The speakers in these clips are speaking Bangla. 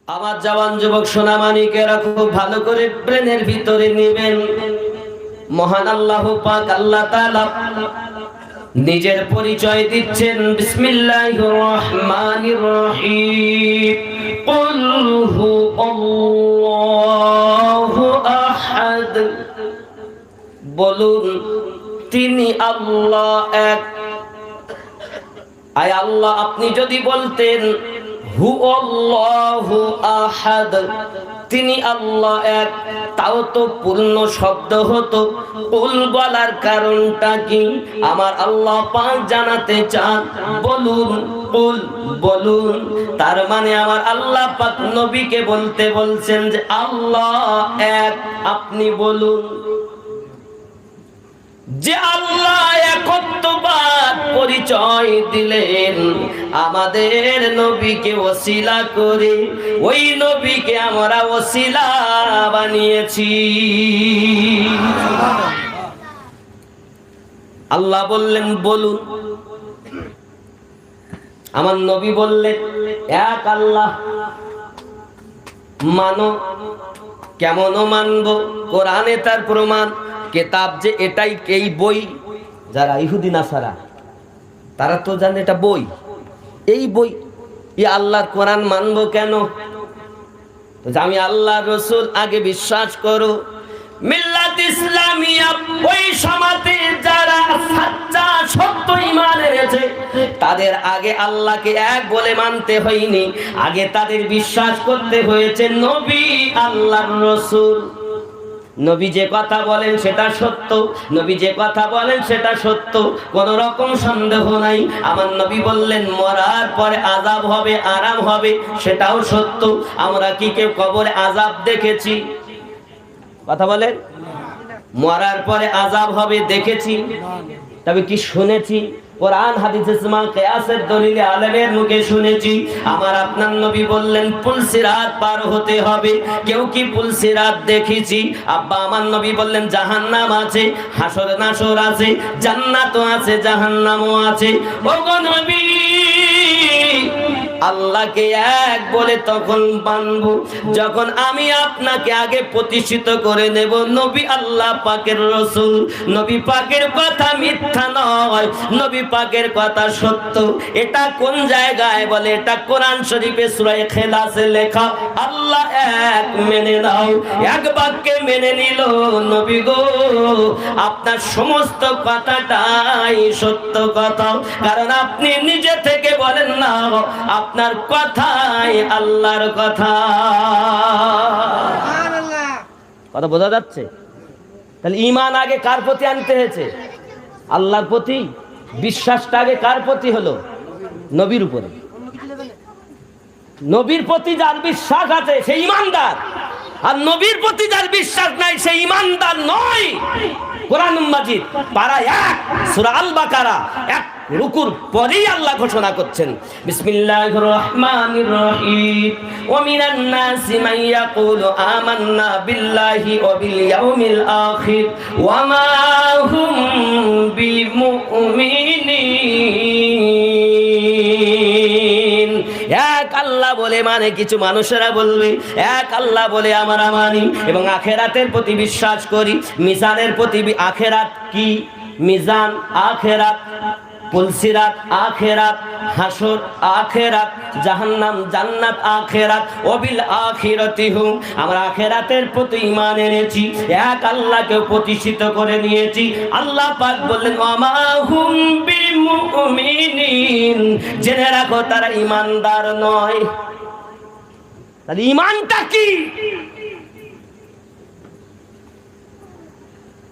আমার জওয়ান যুবক সোনামানিকেরা খুব ভালো করে ব্রেনের ভিতরে নেবেন। মহান আল্লাহ পাক আল্লাহ তাআলা নিজের পরিচয় দিচ্ছেন। বিসমিল্লাহির রহমানির রহিম। কুল হু আল্লাহু আহাদ, বলুন তিনি আল্লাহ এক। আয় আল্লাহ, আপনি যদি বলতেন হু আল্লাহু আহাদ, তিনি আল্লাহ এক, তাও তো পূর্ণ শব্দ হতো। কুল বলার কারণটা কি আমার আল্লাহ পাক জানাতে চান। বলুন কুল, বলুন। তার মানে আমার আল্লাহ পাক নবীকে বলতে বলছেন যে আল্লাহ এক, আপনি বলুন। যে আল্লাহ একত্ববাদ পরিচয় দিলেন আমাদের নবীকে ওসিলা করে, ওই নবীকে আমরা ওসিলা বানিয়েছি। আল্লাহ বললেন বলুন, আমার নবী বললেন এক আল্লাহ মানো। কেমন মানব? কোরআনে তার প্রমাণ। কেতাব যে এটাই, এই বই, যারা ইহুদি নাসারা তারা তো জানে এটা বই, এই বই, এই আল্লাহর কোরআন মানবো কেন? আমি আল্লাহর রাসূল আগে বিশ্বাস করো। মিল্লাত ইসলামিয়া ওই সমাজে যারা সাচ্চা সত্য ঈমান এনেছে তাদের আগে আল্লাহকে এক বলে মানতে হয়নি, আগে তাদের বিশ্বাস করতে হয়েছে নবী আল্লাহর রাসূল। নবী যে কথা বলেন সেটা সত্য, নবী যে কথা বলেন সেটা সত্য, কোন রকম সন্দেহ নাই। আমার নবী বললেন মরার পরে আযাব হবে, আরাম হবে, সেটাও সত্য। আমরা কি কেউ কবরে আযাব দেখেছি? কথা বলেন। মরার পরে আযাব হবে দেখেছি? তবে কি শুনেছি? কোরআন হাদিস ইজমা কিয়াসের দলিলে আলেমের মুখে শুনেছি। আমার আপনার নবী বললেন পুলসিরাত পার হতে হবে। কেউ কি পুলসিরাত দেখেছি? আব্বা আমার নবী বললেন জাহান্নাম আছে, হাসর নাসর আছে, জান্নাতও আছে, জাহান্নামও আছে। ওগো নবী, আল্লাহকে এক বলে তখন মানবো যখন আমি আপনাকে আগে প্রতিষ্ঠিত করে নেব নবী আল্লাহ পাকের রাসূল। নবী পাকের কথা মিথ্যা নয়, নবী পাকের কথা সত্য। এটা কোন জায়গায় বলে? এটা কোরআন শরীফে সূরা ইখলাসে লেখা। আল্লাহ এক মেনে নাও, এক বাক্যে মেনে নিল নবী গো আপনার সমস্ত কথাটাই সত্য কথা, কারণ আপনি নিজে থেকে বলেন না আপনার কথাই আল্লাহর কথা। কথা বোঝা যাচ্ছে? তাহলে ঈমান আগে কার প্রতি আনতে হয়েছে? আল্লাহর প্রতি। বিশ্বাসটা আগে কার প্রতি হলো? নবীর উপরে। নবীর প্রতি যার বিশ্বাস আছে সে ঈমানদার, আর নবীর প্রতি যার বিশ্বাস নাই সে ঈমানদার নয়। কোরআন মাজিদ পারা 1 সূরা আল বাকারা 1 রুকুর পরেই আল্লাহ ঘোষণা করছেন বিসমিল্লাহির রহমানির রহিম। ওয়া মিনান নাসি মান ইয়াকুলু আমান্না বিল্লাহি ওয়া বিল ইয়াউমিল আখির ওয়া মা হুম বিমুমিনিন। এক আল্লাহ বলে মানে কিছু মানুষেরা বলবে এক আল্লাহ বলে আমরা মানি এবং আখিরাতের প্রতি বিশ্বাস করি। মিজানের প্রতি আখিরাত কি? মিজান আখিরাত, পুলসিরাত আখিরাত, হাসর আখিরাত, জাহান্নাম জান্নাত আখিরাত, ওয়াবিল আখিরাতি হুম। আমরা আখিরাতের প্রতি ঈমান এনেছি, এক আল্লাহকে প্রতিষ্ঠিত করে নিয়েছি। আল্লাহ পাক বললেন ওয়ামা হুম বিমুমিনিন, জেনে রাখো তারা ঈমানদার নয়। তাহলে ঈমানটা কি?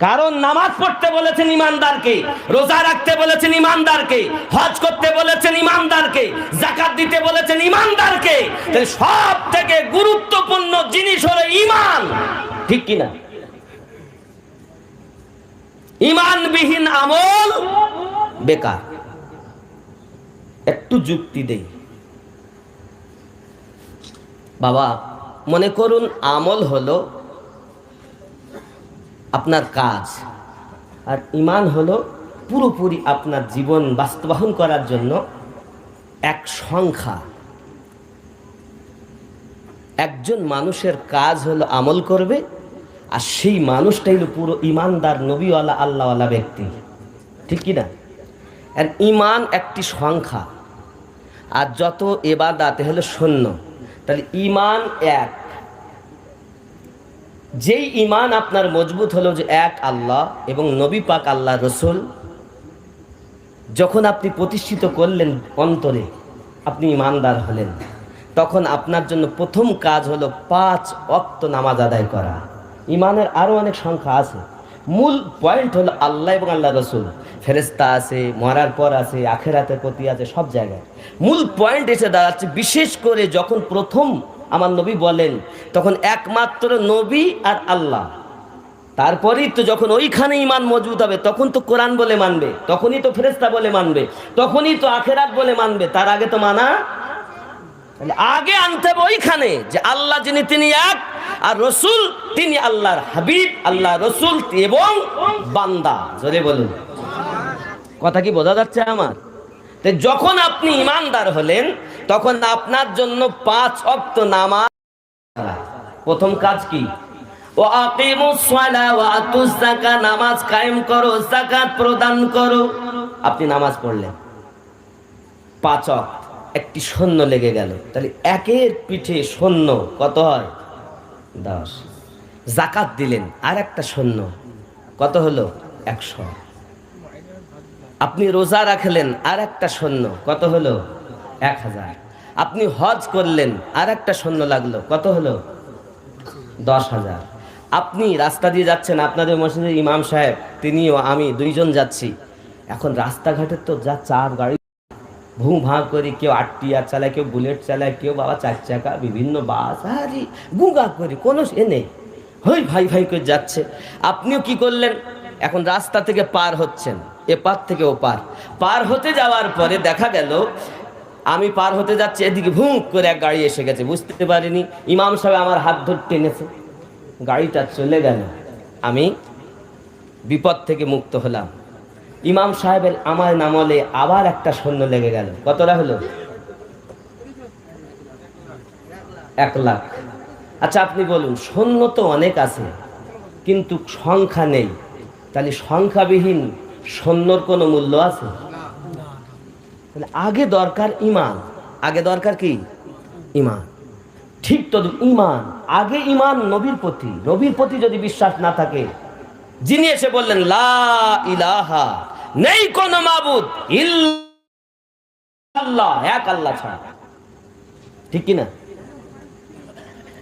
কারণ নামাজ পড়তে বলেছেন ইমানদারকে, রোজা রাখতে বলেছেন ইমানদারকে, হজ করতে বলেছেন ইমানদারকে, যাকাত দিতে বলেছেন ইমানদারকে। তাহলে সব থেকে গুরুত্বপূর্ণ জিনিস হলো ঈমান, ঠিক কিনা? ঈমানবিহীন আমল বেকার। একটু যুক্তি দেই বাবা। মনে করুন আমল হলো আপনার কাজ, আর ঈমান হলো পুরোপুরি আপনার জীবন বাস্তবায়ন করার জন্য এক সংখ্যা। একজন মানুষের কাজ হলো আমল করবে, আর সেই মানুষটাই হলো পুরো ইমানদার নবীওয়ালা আল্লাহওয়ালা ব্যক্তি, ঠিক কি না? আর ইমান একটি সংখ্যা, আর যত ইবাদত হলো শূন্য। তাহলে ইমান এক, যেই ইমান আপনার মজবুত হলো যে এক আল্লাহ এবং নবী পাক আল্লাহ রসুল, যখন আপনি প্রতিষ্ঠিত করলেন অন্তরে, আপনি ইমানদার হলেন, তখন আপনার জন্য প্রথম কাজ হলো 5 ওয়াক্ত নামাজ আদায় করা। ইমানের আরও অনেক সংখ্যা আছে, মূল পয়েন্ট হলো আল্লাহ এবং আল্লাহ রসুল। ফেরেশতা আছে, মরার পর আছে, আখেরাতের প্রতি আছে, সব জায়গায় মূল পয়েন্ট এসে দাঁড়াচ্ছে। বিশেষ করে যখন প্রথম আমার নবী বলেন, তখন একমাত্র নবী আর আল্লাহ। তারপরেই তো যখন ওইখানে ইমান মজবুত হবে, তখন তো কোরআন বলে মানবে, তখনই তো ফেরেশতা বলে মানবে, তখনই তো আখেরাত বলে মানবে। তার আগে তো মানা, আগে আনতে হবে ওইখানে যে আল্লাহ যিনি তিনি এক, আর রসুল তিনি আল্লাহর হাবিব, আল্লাহ রসুল এবং বান্দা। জোরে বলুন, কথা কি বোঝা যাচ্ছে আমার? তো যখন আপনি ইমানদার হলেন, তখন আপনার জন্য 5 ওয়াক্ত নামাজ। প্রথম কাজ কি? ও আকিমুস সালাহ ওয়া আতুজ যাকাত, নামাজ কায়েম করো, যাকাত প্রদান করো। আপনি নামাজ পড়লেন 5 ওয়াক্ত, একটি শূন্য লেগে গেল, তাহলে একের পিঠে শূন্য কত হয়? 10। যাকাত দিলেন, আর একটা শূন্য, কত হলো? 100। আপনি রোজা রাখলেন, আর একটা শূন্য, কত হলো? 1000। আপনি হজ করলেন, আর একটা শূন্য লাগলো, কত হলো? 10,000। আপনি রাস্তা দিয়ে যাচ্ছেন, আপনাদের মসজিদের ইমাম সাহেব, তিনিও, আমি, 2 জন যাচ্ছি। এখন রাস্তাঘাটের তো যা চাপ, গাড়ি ভূ ভাঁ করে, কেউ 8 টিয়ার চালায়, কেউ বুলেট চালায়, কেউ বাবা 4 চাকা, বিভিন্ন বাস, আরে গুঙ্গা করে কোনো এ নেই, হই ভাই ভাই করে যাচ্ছে। আপনিও কি করলেন? এখন রাস্তা থেকে পার হচ্ছেন, এপার থেকে ওপার। পার হতে যাওয়ার পরে দেখা গেল আমি পার হতে যাচ্ছি, এদিকে ভুঁ করে এক গাড়ি এসে গেছে, বুঝতে পারিনি। ইমাম সাহেব আমার হাত ধরে টেনেছে, গাড়িটা চলে গেল, আমি বিপদ থেকে মুক্ত হলাম। ইমাম সাহেবের আমার নামলে আবার একটা শূন্য লেগে গেল, কতটা হলো? 1 লাখ। আচ্ছা আপনি বলুন, শূন্য তো অনেক আছে কিন্তু সংখ্যা নেই, তাহলে সংখ্যাবিহীন শূন্যর কোনো মূল্য আছে? তাহলে আগে দরকার ইমান, আগে দরকার কি? ইমান। ঠিক তো, ইমান আগে, ইমান নবীর প্রতি, নবীর প্রতি যদি বিশ্বাস না থাকে, যিনি এসে বললেন লা ইলাহা, নেই কোনো মাবুদ ইল্লাল্লাহ, এক আল্লাহ ছাড়া, ঠিক কি না?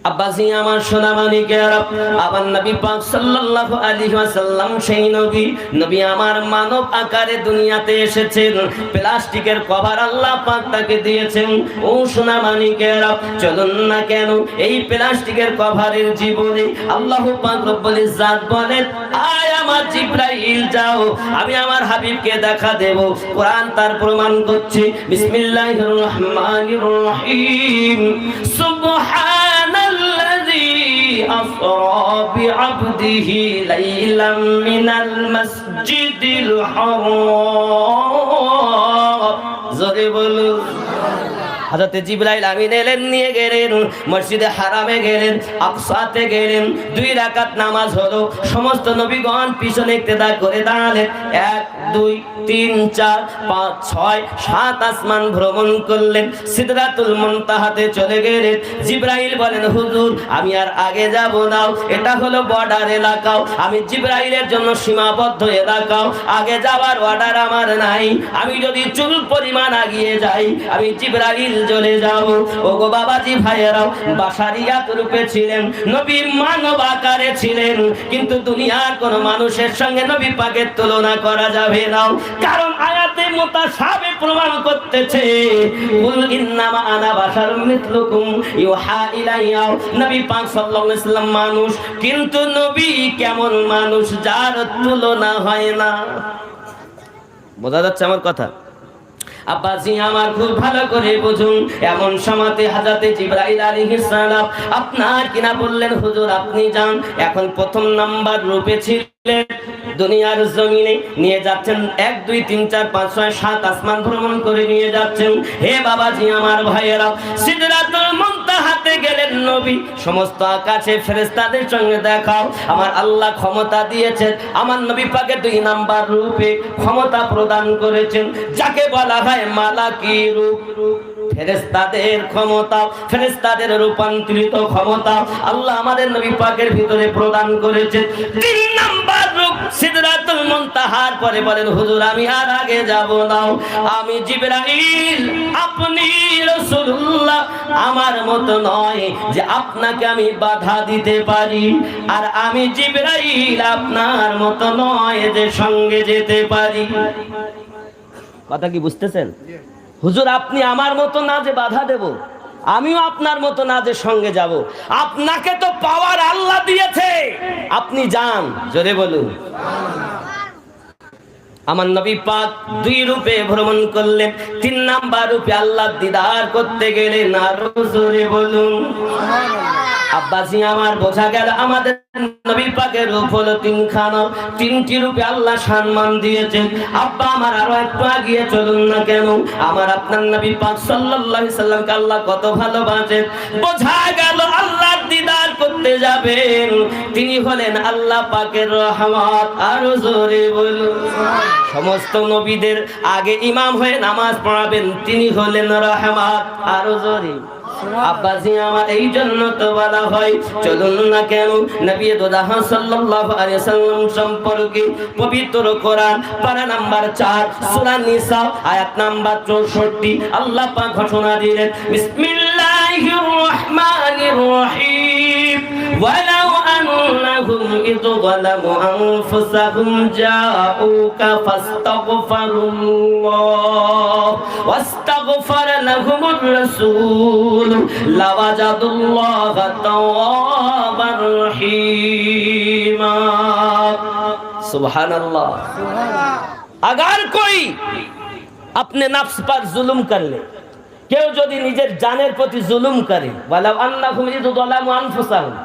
আব্বাসি আমার সোনা মানিকেরা, আমার নবী পাক সাল্লাল্লাহু আলাইহি ওয়াসাল্লাম সেই নবী আমার মানব আকারে দুনিয়াতে এসেছেন। প্লাস্টিকের কভার আল্লাহ পাক তাকে দিয়েছেন। ও সোনা মানিকেরা, চলুন না কেন এই প্লাস্টিকের কভারের জীবনে আল্লাহ পাক রব্বুল ইজ্জাত বলেন, আয় আমার জিবরাইল যাও, আমি আমার হাবিবকে দেখা দেব। কোরআন তার প্রমাণ করছে। বিসমিল্লাহির রহমানির রহিম। সুবহানাল্লাযী আসরা বিআবদিহি লাইলাম মিনাল মাসজিদিল হারাম। জোরে বলুন। হযরত জিবরাইল আমিন এলেন, নিয়ে গেলেন মসজিদে হারামে, গেলেন আকসাতে গেলেন। 2 রাকাত নামাজ হলো। সমস্ত নবীগণ পিছনে ইক্তেদা করে দাঁড়ালেন। 1 2 3 4 5 6 7 আসমান ভ্রমণ করলেন। সিদরাতুল মুনতাহাতে চলে গেলেন। জিবরাইল বলেন, হুজুর আমি আর আগে যাব না, এটা হলো বর্ডার এলাকা, আমি জিবরাইলের জন্য সীমাবদ্ধ এলাকা, আগে যাওয়ার অর্ডার আমার নাই। আমি যদি চুল পরিমাণ আগিয়ে যাই, আমি জিবরাইল চলে যাব। ওগো বাবাজি ভাইয়েরাও, বাশারিয়াত রূপে ছিলেন নবী, মানব আকারে ছিলেন, কিন্তু দুনিয়ার কোন মানুষের সঙ্গে নবী পাকের তুলনা করা যাবে না। কারণ আয়াতে মুতাশাবিহ প্রমাণ করতেছে, কুল ইন্নামা আনা বাশারুম মিথলুকুম ইউহা ইলাইয়া। নবী পাক সাল্লাল্লাহু আলাইহি ওয়াসাল্লাম মানুষ, কিন্তু নবী কেমন মানুষ যার তুলনা হয় না। বোঝা যাচ্ছে আমার কথা? আব্বাসি আমার খুব ভালো করে বুঝুন। এমন সময়তে হযরত জিবরাইল আলাইহিস সালাম আপনার কিনা বললেন, হুজুর আপনি যান। এখন প্রথম নাম্বার রূপে ছিলেন দুনিয়ার জমিনে, নিয়ে যাচ্ছেন 1 2 3 4 5 6 7 আসমান ভ্রমণ করে নিয়ে যাচ্ছেন। হে বাবাজি আমার ভাইয়েরা, সিদরাতুল মুনতাহাতে গেলেন নবী। নবী সমস্ত আকাশে ফেরেশতাদের সঙ্গে দেখাও। আমার আল্লাহ ক্ষমতা দিয়েছেন, আমার নবী পাকে 2 নাম্বার রূপে ক্ষমতা প্রদান করেছেন, যাকে বলা হয় মালাকি রূপ। ফেরেশতাদের ক্ষমতা, ফেরেশতাদের রূপান্তরিত ক্ষমতা আল্লাহ আমাদের নবী পাকের ভিতরে প্রদান করেছেন। 3 নাম্বার রূপ সিদরাতুল মুনতাহার পরে বলেন, হুজুর আমি আর আগে যাব না, আমি জিবরাইল, আপনি রাসূলুল্লাহ আমার মতো নয় যে আপনাকে আমি বাধা দিতে পারি, আর আমি জিবরাইল আপনার মতো নয় যে সঙ্গে যেতে পারি। কথা কি বুঝতেছেন? হুজুর আপনি আমার মতো না যে বাধা দেব, আমিও আপনার মতো না যে সঙ্গে যাব। আপনাকে তো পাওয়ার আল্লাহ দিয়েছে, আপনি যান। জোরে বলুন। আমার নবী পাক 2 রূপে ভ্রমণ করলেন, 3 নাম্বার রূপে আল্লাহ দিদার করতে গেলেন। আরো জোরে বলুন। আব্বাসি আমার বোঝা গেল আমাদের নবী পাকের রূপ হলো 3 খানা, 3টি রূপে আল্লাহ সম্মান দিয়েছেন। আব্বা আমার আরো একটু আগিয়ে চলুন না কেন, আমার আপনার নবী পাক সাল্লাল্লাহু আলাইহি সাল্লামকে আল্লাহ কত ভালোবাসেন। বোঝা গেল আল্লাহর দিদার করতে যাবেন, তিনি হলেন আল্লাহ পাকের রহমত। আরো জোরে বলুন। সমস্ত নবীদের আগে ইমাম হয়ে নামাজ পড়াবেন, তিনি হলেন রহমত। আরো জোরে। আব্বাসি আমার এই জন্য তো বলা হয়, চলুন না কেন নবী দোদা সাল্লাল্লাহু আলাইহি ওয়াসাল্লাম সম্পর্কে পবিত্র কোরআন পারা নাম্বার 4 সূরা নিসা আয়াত নাম্বার 64 আল্লাহ পাক ঘোষণা দিলেন, বিসমিল্লাহির রহমানির রহিম, ওয়ালাউ আন্নাহুম ইয যালামু আনফুসাহুম জাউকা ফাস্তাগফিরুল্লাহ ওয়াস্তাগফারা লাহুমুর রাসূল লাওয়াজাদুল্লাহা তাওয়াবার রহিমা। सुबहानअल्लाह। अगर कोई अपने नफ्स पर जुल्म कर ले, কেউ যদি নিজের জানের প্রতি জুলুম করে, ওয়ালাউ আন্নাহুম ইয যালামু আনফুসাহুম,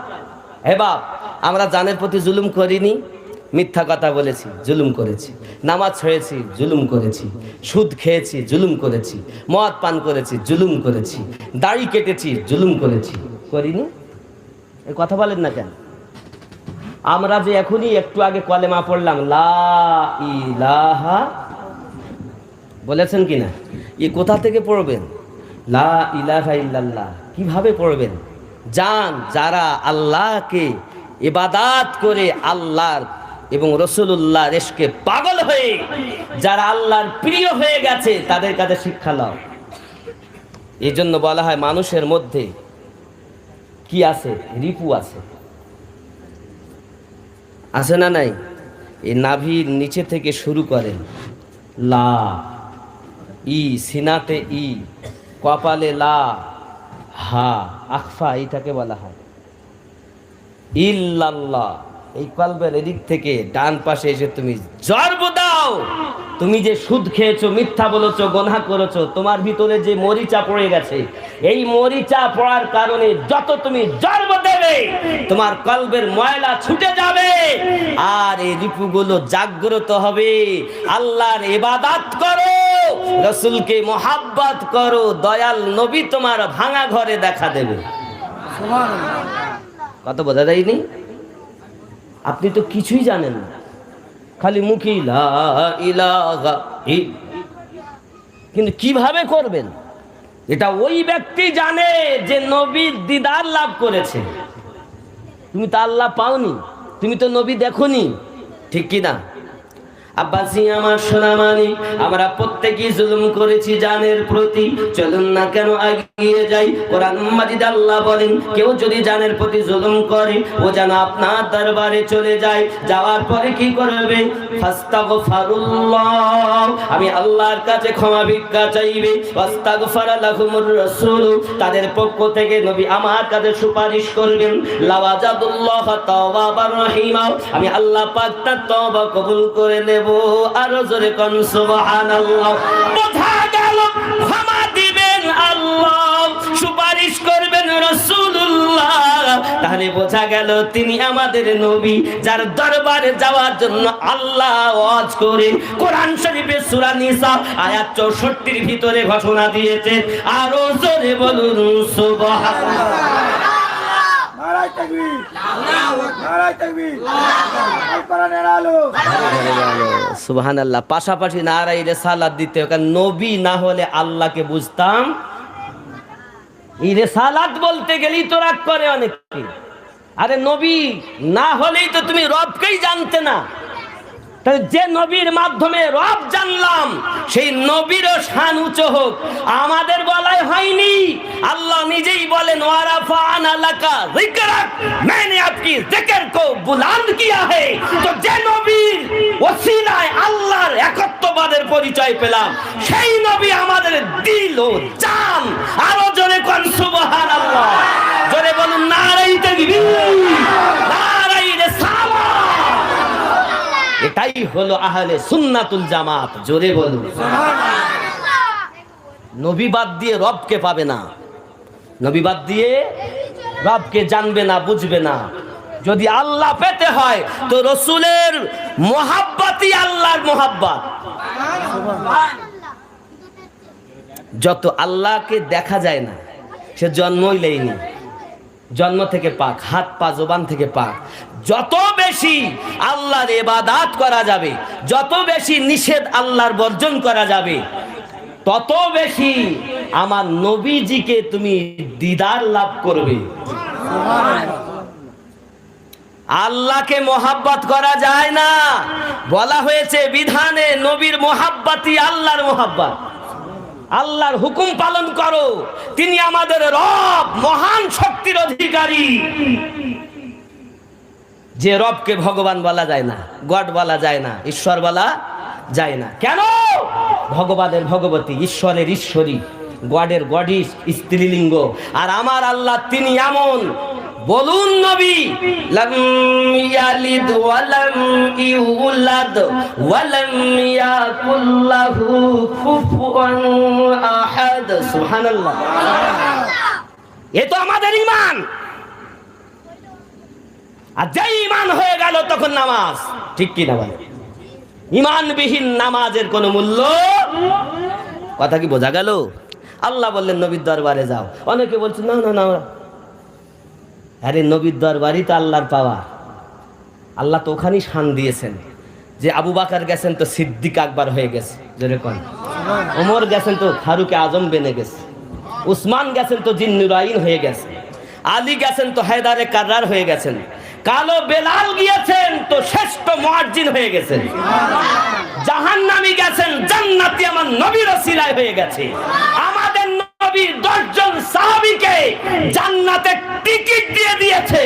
হে বাপ আমরা জানের প্রতি জুলুম করিনি, মিথ্যা কথা বলেছি, জুলুম করেছি, নামাজ ছেড়েছি, জুলুম করেছি, সুদ খেয়েছি, জুলুম করেছি, মদ পান করেছি, জুলুম করেছি, দাড়ি কেটেছি, জুলুম করেছি, করিনি? এই কথা বলেন না কেন? আমরা যে এখনই একটু আগে কলেমা পড়লাম লা ইলাহা, বলেছেন কিনা? এই কোথা থেকে পড়বেন? লা ইলাহা ইল্লাল্লাহ কিভাবে পড়বেন? জান যারা আল্লাহকে ইবাদত করে আল্লাহর এবং রাসূলুল্লাহর ইশকে পাগল হয়ে যারা আল্লাহর প্রিয় হয়ে গেছে তাদের কাছে শিক্ষা নাও। এই জন্য বলা হয় মানুষের মধ্যে কি আছে? রিপু আছে, আছে না নাই? এই নাভির নিচে থেকে শুরু করে লা, ই সিনাতে ই, কপালে লা, হা আখফা, এইটাকে বলা হয় ইল্লাল্লাহ। এই কলবের এদিক থেকে ডান পাশে এসে তুমি জর্ব দাও, তুমি যে সুদ খেয়েছো, মিথ্যা বলেছো, গুনাহ করেছো, তোমার ভিতরে যে মরিচা পড়ে গেছে, এই মরিচা পড়ার কারণে যত তুমি জর্ব দেবে তোমার কলবের ময়লা ছুটে যাবে, আর এই রিপুগুলো জাগ্রত হবে। আল্লাহর ইবাদত করো, রাসূলকে মুহাব্বত করো, দয়াল নবী তোমার ভাঙা ঘরে দেখা দেবে। সুবহানাল্লাহ। কত বোঝা যায়নি? আপনি তো কিছুই জানেন না, খালি মুখে লা ইলাহা কিন্তু কিভাবে করবেন এটা ওই ব্যক্তি জানে যে নবীর দিদার লাভ করেছে। তুমি তো আল্লাহ পাওনি, তুমি তো নবী দেখোনি, ঠিক কি না? আব্বাসি আমার সোনামানি, আমরা প্রত্যেকেই জুলুম করেছি জানের প্রতি। চলুন না কেন এগিয়ে যাই। কোরআন মাজিদ আল্লাহ বলেন, কেউ যদি জানের প্রতি জুলুম করে ও যেন আপনার দরবারে চলে যায়, যাওয়ার পরে কি করবে? ফাস্তাগফিরুল্লাহ, আমি আল্লাহর কাছে ক্ষমা ভিক্ষা চাইবে। ওয়াস্তাগফারা লাহুমুর রাসূল, তাদের পক্ষ থেকে নবী আমার কাছে সুপারিশ করবেন। লাওয়াজাদুল্লাহ তাওয়াবার রহিমা, আমি আল্লাহ পাক তার তওবা কবুল করে নেব। আরো জোরে কোন সুবহানাল্লাহ। বোঝা গেল ক্ষমা দিবেন আল্লাহ, সুপারিশ করবেন রাসূলুল্লাহ, তাহলে বোঝা গেল তিনি আমাদের নবী, যার দরবারে যাওয়ার জন্য আল্লাহ ওয়াজ করে কোরআন শরীফে সূরা নিসা আয়াত 64 এর ভিতরে ঘোষণা দিয়েছে। আরো জোরে বলুন সুবহানাল্লাহ। সুবহানাল্লাহ। পাশাপাশি নারায়ে রিসালাত দিতে, কারণ নবী না হলে আল্লাহকে বুঝতাম। এই রিসালাত বলতে গেলেই তো রাগ করে অনেকে। আরে নবী না হলেই তো তুমি রবকেই জানতে না। যে নবীর মাধ্যমে রব জানলাম, সেই নবীরও শান উঁচু হোক। আমাদের বলাই হয়নি, আল্লাহ নিজেই বলেন ওয়ারাফা'না লাকা যিকরাক, मैंने आपकी जिक्र को बुलंद किया है। তো যে নবীর ওসিলায় আল্লাহর একত্ববাদের পরিচয় পেলাম, সেই নবী আমাদের দিল ও জান। আরো জোরে কোন সুবহানাল্লাহ, জোরে বলুন নারায়ে তাকবীর, নারায়ে রিসালাত। এটাই হলো আহলে সুন্নাতুল জামাত। জোরে বলুন নবী বাদ দিয়ে রবকে পাবে না, নবী বাদ দিয়ে রবকে জানবে না, বুঝবে না। যদি আল্লাহ পেতে হয় তো রসুলের মোহাব্বতই আল্লাহর মোহাব্বত। যত আল্লাহকে দেখা যায় না, সে জন্মই নেয়নি, জন্ম থেকে পাক, হাত পা জবান থেকে পাক। যত বেশি আল্লাহর ইবাদত করা যাবে, যত বেশি নিষেধ আল্লাহর বর্জন করা যাবে, তত বেশি আমার নবীজিকে তুমি দিদার লাভ করবে। আল্লাহকে মোহাব্বত করা যায় না, বলা হয়েছে বিধানে নবীর মোহাব্বতই আল্লাহর মোহাব্বত। আল্লাহর হুকুম পালন করো, তিনি আমাদের রব, মহান শক্তির অধিকারী। যে রবকে ভগবান বলা যায় না, গড বলা যায় না, ঈশ্বর বলা যায় না। কেন? ভগবানের ভগবতী, ঈশ্বরের ঈশ্বরী, গডের গডই স্ত্রীলিঙ্গ। আর আমার আল্লাহ তিনি এমন। বলুন নবী লাম ইয়ালিদ ওয়া লাম ইউলাদ ওয়া লাম ইয়াকুল লাহু কুফুয়ান আহাদ। সুবহানাল্লাহ। এ তো আমাদের ঈমান। আর যেই ঈমান হয়ে গেল তখন নামাজ, ঠিক কি না বলে? ঈমানবিহীন নামাজের কোনো মূল্য। কথা কি বোঝা গেল? আল্লাহ বললেন নবীর দরবারে যাও। অনেকে বলছে না না না, আরে নবীর দরবারই তো আল্লাহর পাওয়া। আল্লাহ তো ওখানেই শান দিয়েছেন যে আবু বকর গেছেন তো সিদ্দিক আকবর হয়ে গেছে, যেরকম ওমর গেছেন তো ফারুকে আজম বেনে গেছে, উসমান গেছেন তো জিন্নুরাইন হয়ে গেছে, আলী গেছেন তো হায়দারে কাররার হয়ে গেছেন, কালো বেলাল গিয়েছেন তো শ্রেষ্ঠ মুয়াজ্জিন হয়ে গেছেন, জাহান্নামী গেছেন জান্নাতি আমার নবীর ওসিলায় হয়ে গেছে। আমাদের নবী 10 জন সাহাবীকে জান্নাতে টিকিট দিয়ে দিয়েছে।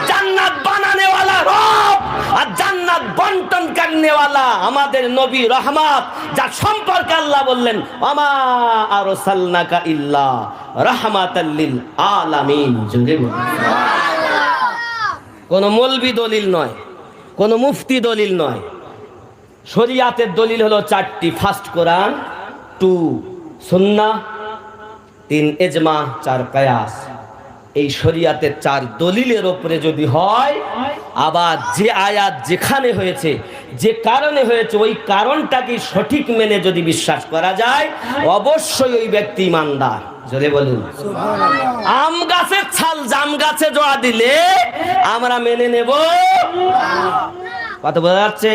জান্নাত বানানেওয়ালা রব আর জান্নাত বন্টন করনেওয়ালা আমাদের নবী রহমত, যার সম্পর্কে আল্লাহ বললেন ওমা আরসালনাকা ইল্লা রাহমাতাল লিল আলামিন। কোন মৌলবি দলিল নয়, কোন মুফতি দলিল নয়। শরিয়াতের দলিল হলো 4টি। ফার্স্ট কোরআন, 2 সুন্নাহ, 3 ইজমা, 4 কিয়াস। এই শরিয়াতের 4 দলিলের উপরে যদি হয়, আবার যে আয়াত যেখানে হয়েছে, যে কারণে হয়েছে, ওই কারণটাকে সঠিক মেনে যদি বিশ্বাস করা যায়, অবশ্যই ওই ব্যক্তি ঈমানদার। জোরে বলুন সুবহানাল্লাহ। আম গাছের ছাল জাম গাছে জোড়া দিলে আমরা মেনে নেব? কথা বোঝা যাচ্ছে?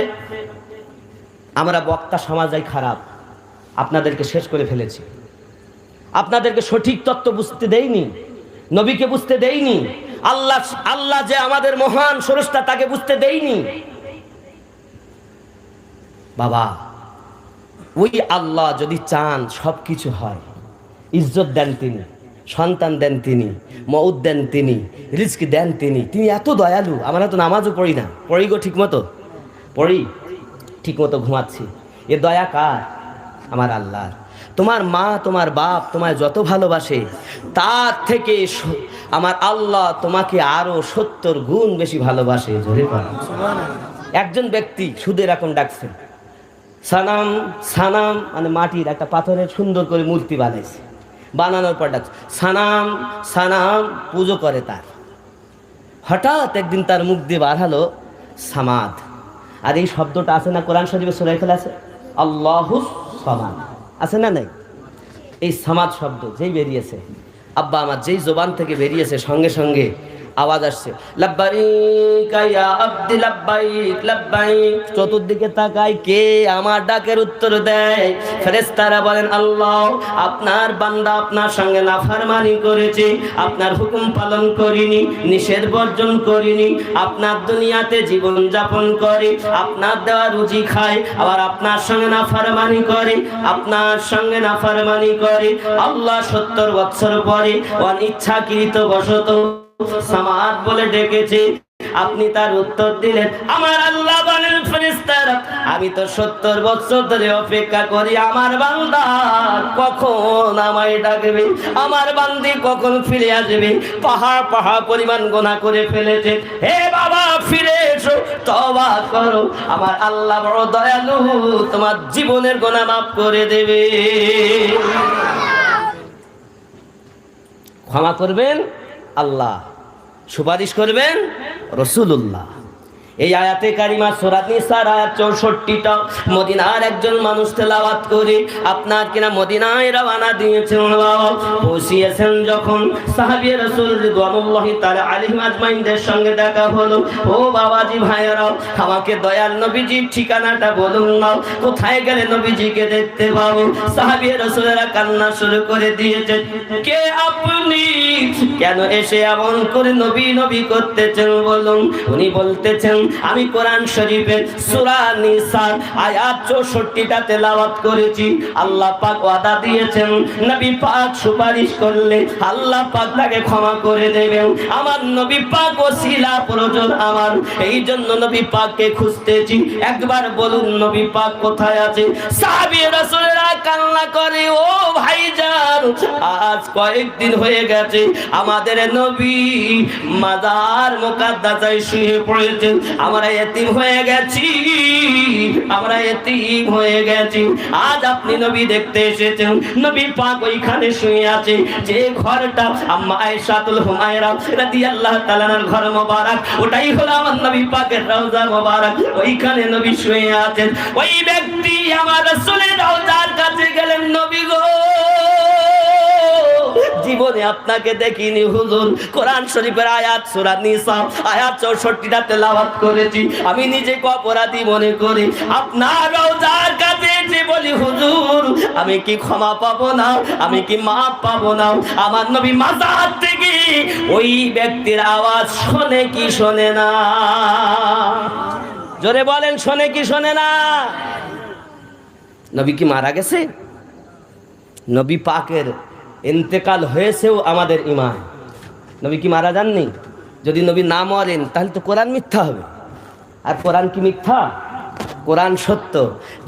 আমরা বক্তা সমাজই খারাপ, আপনাদেরকে শেষ করে ফেলেছি। আপনাদেরকে সঠিক তত্ত্ব বুঝতে দেইনি, নবীকে বুঝতে দেইনি, আল্লাহ যে আমাদের মহান স্রষ্টা তাকে বুঝতে দেইনি। বাবা, ওই আল্লাহ যদি চান সবকিছু হয়। ইজ্জত দেন তিনি, সন্তান দেন তিনি, মউত দেন তিনি, রিজক দেন তিনি। তিনি এত দয়ালু। আমরা তো নামাজও পড়ি না, পড়ি গো ঠিক মতো পড়ি, ঠিক মতো ঘুমাচ্ছি। এ দয়া কার? আমার আল্লাহ। তোমার মা, তোমার বাপ তোমায় যত ভালোবাসে, তার থেকে আমার আল্লাহ তোমাকে আরো 70 গুণ বেশি ভালোবাসে। জোরে বলুন সুবহানাল্লাহ। একজন ব্যক্তি শুধু এরকম ডাকছেন, সানাম সানাম, মানে মাটির একটা পাথরের সুন্দর করে মূর্তি বানাইছে, বানানোর পর ডাকছে সানাম সানাম, পুজো করে তার। হঠাৎ একদিন তার মুখ দিয়ে বার হলো সামাদ। আর এই শব্দটা আছে না কোরআন শরীফে সূরা ইখলাস আছে, আল্লাহুস সামাদ, আছে না নাই? এই সামাদ শব্দ যেই বেরিয়েছে, আব্বা আমার যেই জবান থেকে বেরিয়েছে, সঙ্গে সঙ্গে আওয়াজ আসছে, লাব্বাইক ইয়া আব্দি লাব্বাইক লাব্বাইক। চতুর্দিকে তাকাই, কে আমার ডাকের উত্তর দেয়? ফেরেশতারা বলেন, আল্লাহ, আপনার বান্দা আপনার সঙ্গে নাফরমানি করেছে, আপনার হুকুম পালন করিনি, নিষেধ বর্জন করিনি, আপনার দুনিয়াতে জীবন যাপন করে, আপনার দেওয়া রুজি খায়, আবার আপনার সঙ্গে নাফরমানি করে, আপনার সঙ্গে নাফরমানি করে। আল্লাহ 70 বছর পরে অনিচ্ছাকৃত বশত সামাদ বলে ডেকেছে, আপনি তার উত্তর দিলেন। আমার আল্লাহ বলেন, ফেরেশতারা, আমি তো 70 বছর ধরে অপেক্ষা করি আমার বান্দা কখন আমায় ডাকবে, আমার বান্দি কখন ফিরে আসবে। পাহাড় পাহাড় পরিমাণ গুনাহ করে ফেলেছে, হে বাবা ফিরে এসো, তওবা করো, আমার আল্লাহ বড় দয়ালু, তোমার জীবনের গুনাহ মাফ করে দেবে। ক্ষমা করবেন আল্লাহ, সুপারিশ করবেন রাসূলুল্লাহ। এই আয়াতে কারিমা সূরা নিসার আয়াত 64টা মদিনার একজন মানুষ তেলাওয়াত করে আপনার কিনা মদিনায় রওনা দিয়েছেন। বাবা পৌঁছিয়েছেন যখন সাহাবী রাসূল রিদওয়ানুল্লাহি তাআলা আলাইহিম আজমাইনদের সঙ্গে দেখা হলো। ও বাবাজি ভাইয়েরা, আমাকে দয়াল নবীজির ঠিকানাটা বলুন না, কোথায় গেলে নবীজিকে দেখতে পাবো? সাহাবী রাসূলেরা কান্না শুরু করে দিয়েছেন, কে আপনি, কেন এসে এমন করে নবী নবী করতেছেন বলুন? উনি বলতেছেন, আমি কোরআন শরীফের সূরা নিসার আয়াত 64টা তেলাওয়াত করেছি। আল্লাহ পাক ওয়াদা দিয়েছেন, নবী পাক সুপারিশ করলে আল্লাহ পাক তাকে ক্ষমা করে দেবেন। আমার নবী পাক ওসিলা প্রয়োজন আমার, এই জন্য নবী পাককে খুঁজতেছি। একবার বলুন নবী পাক কোথায় আছে? সাহাবী রাসূলরা কান্না করে, ও ভাইজান, আজ কয়েকদিন হয়ে গেছে আমাদের নবী মাজার মুকাদ্দাসায় শুয়ে পড়েছেন, আমরা এতিম হয়ে গেছি, আমরা এতিম হয়ে গেছি। আজ আপনি নবী দেখতে এসেছেন, নবী পাক ওইখানে শুয়ে আছে, যে ঘরটা আম্মা আয়েশাতুল হুমায়রা রাদিয়াল্লাহু তাআলার ঘর মোবারক, ওটাই হলো আমার নবী পাকের রওজা মোবারক, ওইখানে নবী শুয়ে আছেন। ওই ব্যক্তি আমার রাসূলের রওজার কাছে গেলেন, নবী গো, জীবনে আপনাকে দেখিনি হুজুর, কোরআন শরীফের আয়াত সূরা নিসা আয়াত 64টা তেলাওয়াত করেছি, আমি নিজেকে অপরাধী মনে করি, আপনার রওজার কাছে এসে বলি, হুজুর আমি কি ক্ষমা পাবো না, আমি কি মাফ পাবো না? আমার নবী মাজার থেকে ওই ব্যক্তির আওয়াজ শোনে কি শোনে না? জোরে বলেন, শোনে কি শোনে না? নবী কি মারা গেছে? নবী পাকের ইন্তেকাল হয়েছেও আমাদের ঈমান। নবী কি মারা যাননি? যদি নবী না মরেন তাহলে তো কোরআন মিথ্যা হবে। আর কোরআন কি মিথ্যা? কোরআন সত্য।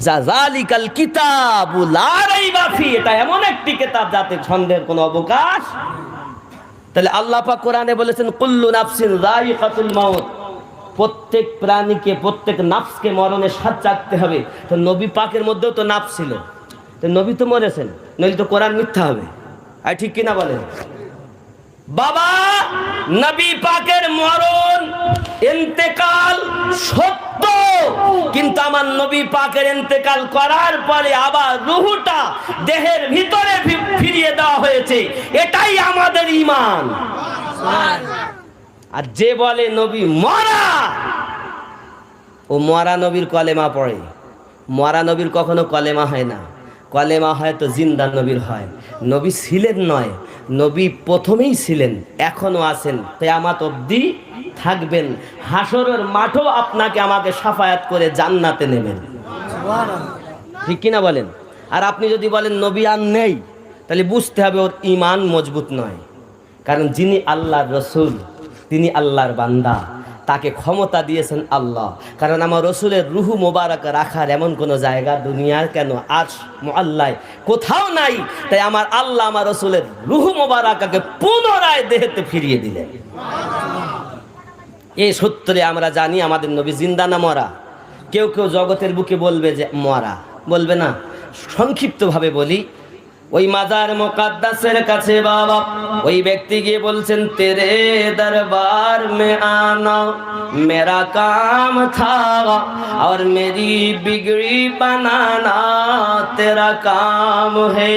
জাযালিকাল কিতাবু লা রাইবা ফি, এটা এমন একটি কিতাব যাতে সন্দেহের কোনো অবকাশ। তাহলে আল্লাহ পাক কোরআনে বলেছেন, কুল্লু নাফসিন যায়িকাতুল মাউত, প্রত্যেক প্রাণীকে, প্রত্যেক নাফসকে মরণের স্বাদ চাখতে হবে। তো নবী পাকের মধ্যেও তো নাফস ছিল, তো নবী তো মরেছেন, নইলে তো কোরআন মিথ্যা হবে। আর ঠিক কিনা বলেন? বাবা, নবী পাকের মরণ ইন্তেকাল সত্য, কিন্তু আমার নবী পাকের ইন্তেকাল করার পরে আবার রূহটা দেহের ভিতরে ফিরিয়ে দেওয়া হয়েছে, এটাই আমাদের ঈমান। আর যে বলে নবী মরা, ও মরা নবীর কলেমা পড়ে। মরা নবীর কখনো কলেমা হয় না, কলেমা হয়তো জিন্দা নবীর হয়। নবী ছিলেন নয়, নবী প্রথমেই ছিলেন, এখনো আছেন, কিয়ামত অবধি থাকবেন। হাসরের মাঠও আপনাকে আমাকে শাফায়াত করে জান্নাতে নেবেন। ঠিক কিনা বলেন? আর আপনি যদি বলেন নবী আর নেই, তাহলে বুঝতে হবে ওর ঈমান মজবুত নয়। কারণ যিনি আল্লাহর রসুল, তিনি আল্লাহর বান্দা, তাকে ক্ষমতা দিয়েছেন আল্লাহ। কারণ আমার রসুলের রুহু মোবারক রাখার এমন কোনো জায়গা দুনিয়ার কেন আরশ মুআল্লায় কোথাও নাই। তাই আমার আল্লাহ আমার রসুলের রুহু মোবারককে পুনরায় দেহেতে ফিরিয়ে দিলেন। এই সূত্রে আমরা জানি আমাদের নবী জিন্দা না মরা। কেউ কেউ জগতের বুকে বলবে যে মরা, বলবে না। সংক্ষিপ্তভাবে বলি, ওই মাজার মুকাদ্দাসের কাছে বাবা ওই ব্যক্তি গিয়ে বলছেন, তেরে দরবার মে আনা মেরা কাম থা और मेरी बिगड़ी बनाना तेरा काम है।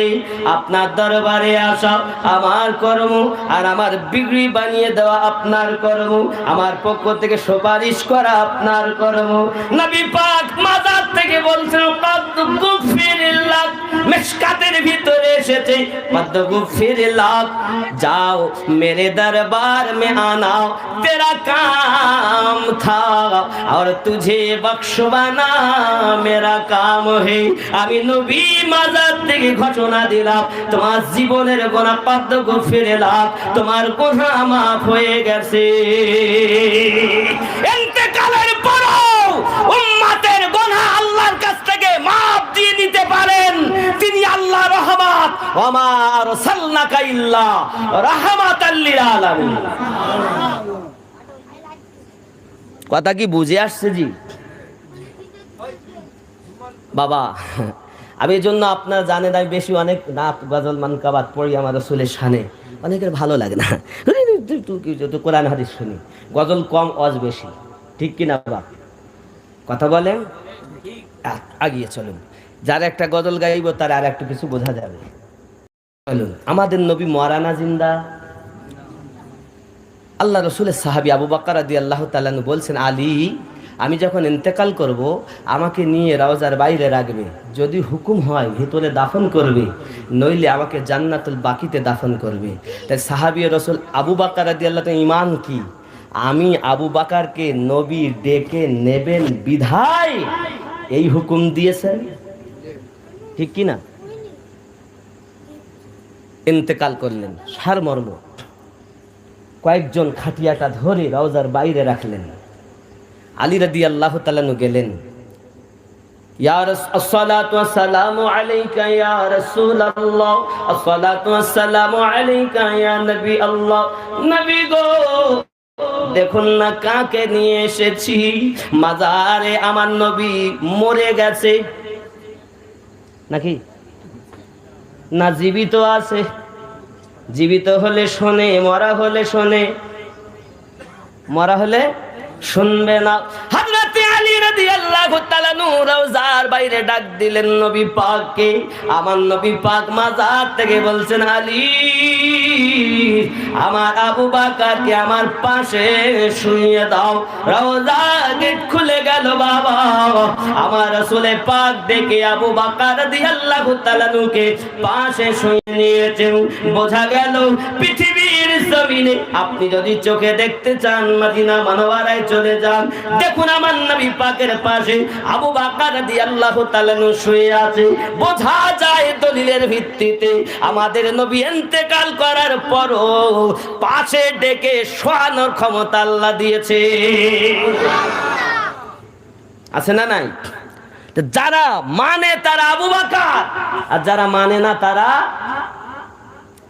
আপনার দরবারে আসা আমার কর্ম, আর আমার বিগড়ি বানিয়ে দেওয়া আপনার কর্ম, আমার পক্ষ থেকে সুপারিশ করা আপনার কর্ম। নবী পাক মাজার থেকে বলছেন, কদ গুফিরিল্লাহ, মিশকাতের ভিতরে এসেছে, কদ গুফিরিল্লাহ, যাও मेरे दरबार में आना तेरा काम था और तुझे बख्शवाना मेरा काम है। আমি নবী মাজার থেকে ঘোষণা দিলাম, তোমার জীবনের গুনাহ কদ গুফিরিল্লাহ, তোমার গুনাহ মাফ হয়ে গেছে। ইন্তেকালের পরও উম্মতের গুনাহ আল্লাহর কাছ থেকে মাফ দিয়ে নিতে পারেন তিনি আল্লাহ রহমত, ওয়া মা আরসালনাকা ইল্লা রাহমাতাল লিল আলামিন। কথা কি বুঝে আসছে জি বাবা? আমি এই জন্য আপনারা জানেন আমি বেশি অনেক নাত গজল মানকাবাত পড়ি আমার রাসূলের শানে, অনেকের ভালো লাগে না, তুই কোরআন হাদিস শুনি, গজল কম ওয়াজ বেশি, ঠিক কিনা বাবা? কথা বলেন, আগিয়ে চলুন। যার একটা গজল গাইব তার আর একটু কিছু বোঝা যাবে। চলুন, আমাদের নবী মরানা জিন্দা। আল্লাহ রসুলের সাহাবী আবু বকর রাদিয়াল্লাহু তাআলা আনহু বলছেন, আলী আমি যখন ইন্তেকাল করব আমাকে নিয়ে রওজার বাইরে রাখবে, যদি হুকুম হয় ভিতরে দাফন করবে, নইলে আমাকে জান্নাতুল বাকিতে দাফন করবে। তাই সাহাবী রসুল আবু বকর রাদিয়াল্লাহু তাআলা ঈমান কি, আমি আবু বকরকে নবী ডেকে নেবেন বিধায় এই হুকুম দিয়েছেন, ঠিক কি না? ইন্তেকাল করলেন, সারমর্ম কয়েকজন খাটিয়াটা ধরে রওজার বাইরে রাখলেন। আলী রাদিয়াল্লাহু তাআলা আনহু গেলেন, ইয়া আসসালাতু ওয়াসসালামু আলাইকা ইয়া রাসূলুল্লাহ, আসসালাতু ওয়াসসালামু আলাইকা ইয়া নবী আল্লাহ। নবী গো দেখুন না কাকে নিয়ে এসেছি, মাজারে আমার নবী মরে গেছে নাকি না জীবিত আছে? জীবিত হলে শোনে, মরা হলে শোনে, মরা হলে শুনবে না। হযরত আলী রাদিয়াল্লাহু তাআলা রওজার বাইরে ডাক দিলেন নবী পাককে। আমার নবী পাক মাজার থেকে বলছেন, আলী আমার আবু বকরকে আমার পাশে শুইয়ে দাও। রওজা গেট খুলে গেল বাবা, আমার রাসূলে পাক দেখে আবু বকর রাদিয়াল্লাহু তাআলা কে পাশে শুইয়ে নিয়েছেন। বোঝা গেল পৃথিবীর জমিনে আপনি যদি চোখে দেখতে চান মদিনা মুনাওয়ারায় চলে যান, দেখুন আমার নবী পাকের পাশে আবু বকর রাদিয়াল্লাহু তাআলা শুয়ে আছে। বোঝা যায় দলিলের ভিত্তিতে আমাদের নবী ইন্তেকাল করার পরও পাশে ডেকে শোয়ানোর ক্ষমতা আল্লাহ দিয়েছে, আছে না নাই? যারা মানে তারা আবু বকর, আর যারা মানে না তারা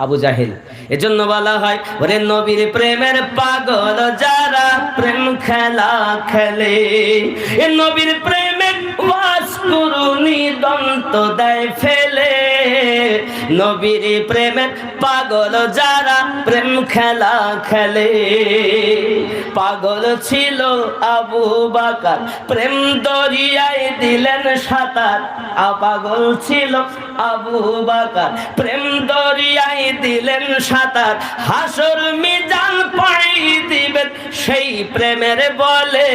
আবু জাহেল। এজন্য বলা হয়, ওরে নবীর প্রেমের পাগল যারা প্রেম খেলা খেলে, এ নবীর প্রেমের ওয়াজ কুরুনি দন্ত দেয় ফেলে। নবীর প্রেমের পাগল যারা প্রেম খেলা খেলে, পাগল ছিল আবু বকর প্রেম দরিয়ায় দিলেন সাঁতার। পাগল ছিল আবু বকর প্রেম দরিয়ায় দিলেন সাঁতার। হাসর মিজান পাড়ি দিবেন সেই প্রেমের বলে,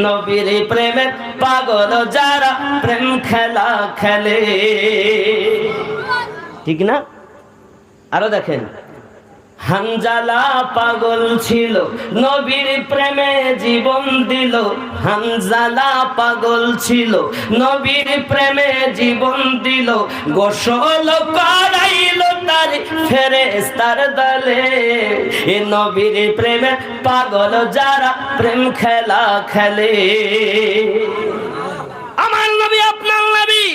নবীর প্রেমের পাগল যারা প্রেম খেলা খেলে, ঠিক না? আরো দেখেন, হানজালা পাগল ছিল নবীর প্রেমে জীবন দিল। হানজালা পাগল ছিল নবীর প্রেমে জীবন দিল। গোসল করাইল তার ফেরেশতার দলে, এ নবীর প্রেমে পাগল যারা প্রেম খেলা খেলে। আমার নবী আপনার নবী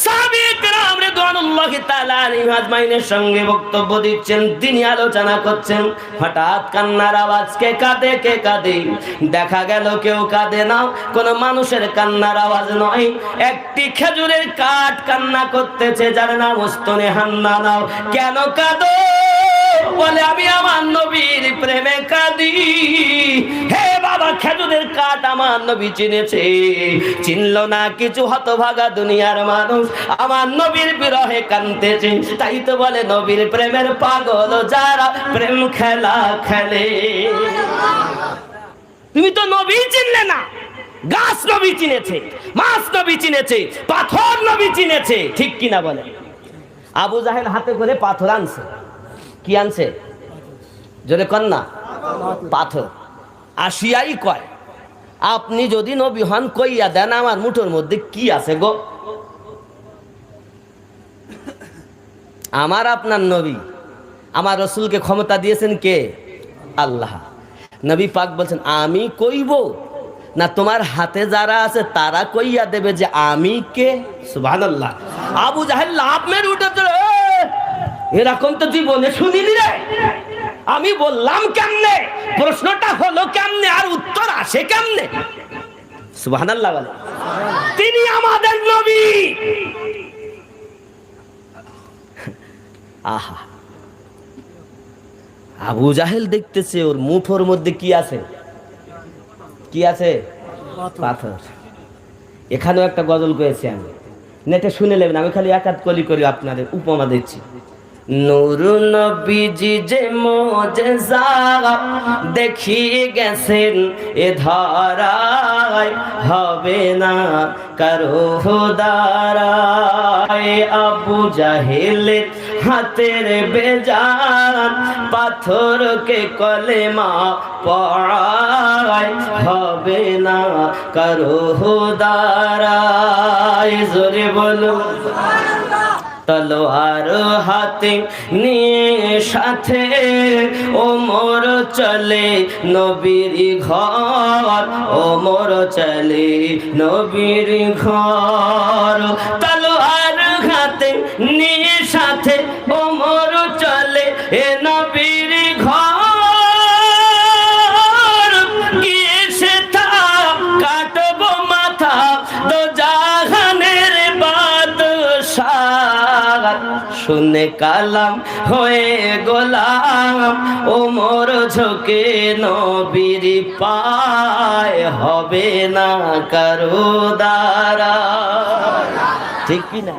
সাবিত কিরাম রিদওয়ানুল্লাহি তাআলা আলাইহিম আজমাইনের সঙ্গে বক্তব্য দিচ্ছেন, তিনি আলোচনা করছেন। হঠাৎ কান্নার আওয়াজ, কে কাঁদে। দেখা গেল কেউ কাঁদে না, কোন মানুষের কান্নার আওয়াজ নয়। একটি খেজুরের কাঠ কান্না করতেছে, যার নাম উস্তনে হান্নানাও। কেন কাঁদো? বলে আমি আমার নবীর প্রেমে কাঁদি। হে বাবা, খেজুরের কাঠ আমার নবী চিনেছে, চিনল না কিছু হতভাগা দুনিয়ার মানুষ আমার নবীর বিরহে কাঁদতেছে। তাই তো বলে নবীর প্রেমের পাগল যারা প্রেম খেলা খেলে। তুমি তো নবী চিনলে না। গাছ নবী চিনেছে, মাছ নবী চিনেছে, পাথর নবী চিনেছে, ঠিক কিনা বলে? আবু জাহেল হাতে করে পাথর আনছে। কি আনছে? জোরে কন্যা, পাথর। আসিয়াই কয়, আপনি যদি নবী হন কইয়া দেন আমার মুঠোর মধ্যে কি আছে গো? আমার আপনার নবী, আমার রসুলকে ক্ষমতা দিয়েছেন কে? আল্লাহ। নবী পাক বলছেন, আমি কইব না তোমার হাতে যারা আছে তারা কইয়া দেবে যে আমি কে? সুবহানাল্লাহ। আবু জাহেল লাভ মেরে উঠেছে, এরকম তো জীবনে শুনিনি রে। আমি বললাম কেমনে, প্রশ্নটা হলো কেমনে, আর উত্তর আসে কেমনে? সুবহানাল্লাহ বলে। তিনি আমাদের নবী। আহা, আবু জাহেল দেখতেছে ওর মুঠোর মধ্যে কি আছে? কি আছে? পাথর। এখানেও একটা গজল করেছি আমি, নেটে শুনে নেবেন। আমি খালি একাত কলি করি, আপনাদের উপমা দিচ্ছি। নূর নবীজি যে মুজিজা দেখিয়ে গেছেন এ ধরায়, হবে না কারো দ্বারায়। আবু জাহেলের হাতের বেজান পাথরকে কলেমা পড়ায়, হবে না কারো দ্বারায়। জোরে বলো তলোয়ার হাতে নিয়ে সাথে ওমর চলে নবীর ঘর, ওমর চলে নবীর ঘর। তলোয়ার হাতে নিয়ে সাথে ওমর চলে এ নবীর ঘর। গিয়ে সে তা কাটবো মাথা দো জাহানের বাদশাহ। শুনে কালাম হয়ে গোলাম ওমর ঝোঁকে নবীর পায়, হবে না কারো দ্বারা। ঠিক কিনা?